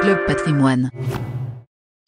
Club Patrimoine.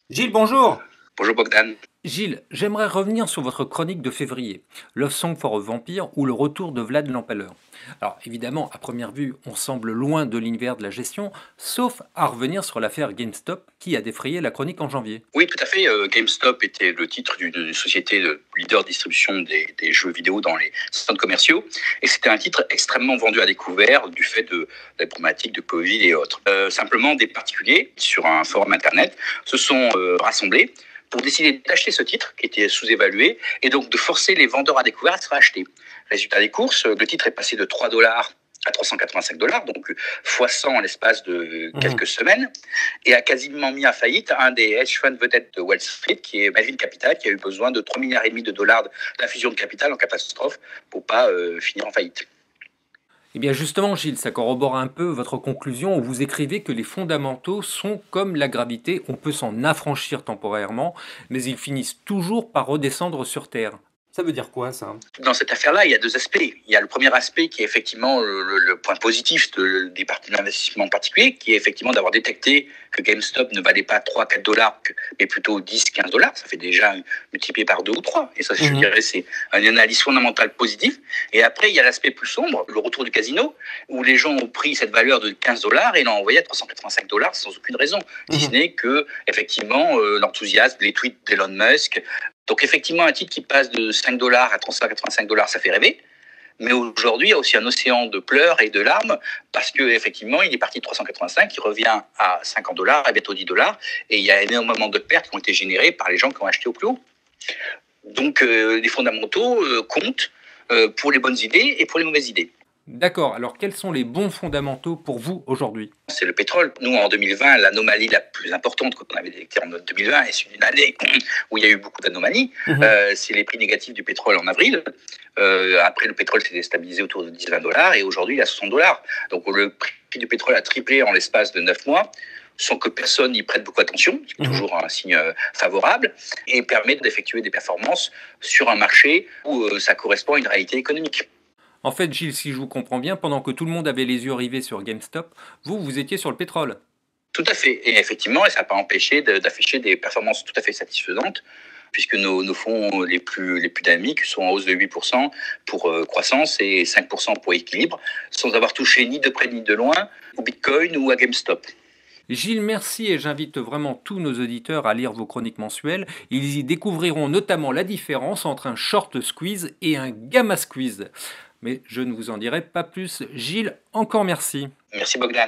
Gilles, bonjour. Bonjour Bogdan. Gilles, j'aimerais revenir sur votre chronique de février, Love Song for a Vampire ou le retour de Vlad l'Empaleur. Alors évidemment, à première vue, on semble loin de l'univers de la gestion, sauf à revenir sur l'affaire GameStop qui a défrayé la chronique en janvier. Oui, tout à fait. GameStop était le titre d'une société de leader de distribution des jeux vidéo dans les centres commerciaux. Et c'était un titre extrêmement vendu à découvert du fait de la problématique de Covid et autres. Simplement, des particuliers sur un forum internet se sont rassemblés pour décider d'acheter ce titre qui était sous-évalué et donc de forcer les vendeurs à découvert à se racheter. Résultat des courses, le titre est passé de $3 à $385, donc fois 100 en l'espace de quelques semaines, et a quasiment mis à faillite un des hedge funds vedettes de Wall Street, qui est Melvin Capital, qui a eu besoin de $3,5 milliards d'infusion de capital en catastrophe pour pas finir en faillite. Eh bien justement, Gilles, ça corrobore un peu votre conclusion où vous écrivez que les fondamentaux sont comme la gravité, on peut s'en affranchir temporairement, mais ils finissent toujours par redescendre sur Terre. Ça veut dire quoi, ça ? Dans cette affaire-là, il y a deux aspects. Il y a le premier aspect qui est effectivement le point positif des partenaires d'investissement particuliers, qui est effectivement d'avoir détecté que GameStop ne valait pas 3-4 $, mais plutôt 10-15 $. Ça fait déjà multiplié par 2 ou 3. Et ça, je dirais, c'est une analyse fondamentale positive. Et après, il y a l'aspect plus sombre, le retour du casino, où les gens ont pris cette valeur de 15 $ et l'ont envoyé à 385 $ sans aucune raison. Si ce n'est que, effectivement, l'enthousiasme, les tweets d'Elon Musk. Donc effectivement, un titre qui passe de 5 $ à 385 $, ça fait rêver. Mais aujourd'hui, il y a aussi un océan de pleurs et de larmes parce qu'effectivement, il est parti de 385, il revient à 50 $ à bientôt 10 $. Et il y a énormément de pertes qui ont été générées par les gens qui ont acheté au plus haut. Donc les fondamentaux comptent pour les bonnes idées et pour les mauvaises idées. D'accord, alors quels sont les bons fondamentaux pour vous aujourd'hui ? C'est le pétrole. Nous, en 2020, l'anomalie la plus importante qu'on avait détectée en 2020, et c'est une année où il y a eu beaucoup d'anomalies, c'est les prix négatifs du pétrole en avril. Après, le pétrole s'est stabilisé autour de 10-20 $, et aujourd'hui, il est à 60 $. Donc, le prix du pétrole a triplé en l'espace de 9 mois, sans que personne n'y prête beaucoup attention, c'est toujours un signe favorable, et permet d'effectuer des performances sur un marché où ça correspond à une réalité économique. En fait, Gilles, si je vous comprends bien, pendant que tout le monde avait les yeux rivés sur GameStop, vous étiez sur le pétrole. Tout à fait. Et effectivement, ça n'a pas empêché d'afficher des performances tout à fait satisfaisantes, puisque nos fonds les plus dynamiques sont en hausse de 8% pour croissance et 5% pour équilibre, sans avoir touché ni de près ni de loin au Bitcoin ou à GameStop. Gilles, merci et j'invite vraiment tous nos auditeurs à lire vos chroniques mensuelles. Ils y découvriront notamment la différence entre un short squeeze et un gamma squeeze. Mais je ne vous en dirai pas plus. Gilles, encore merci. Merci Bogdan.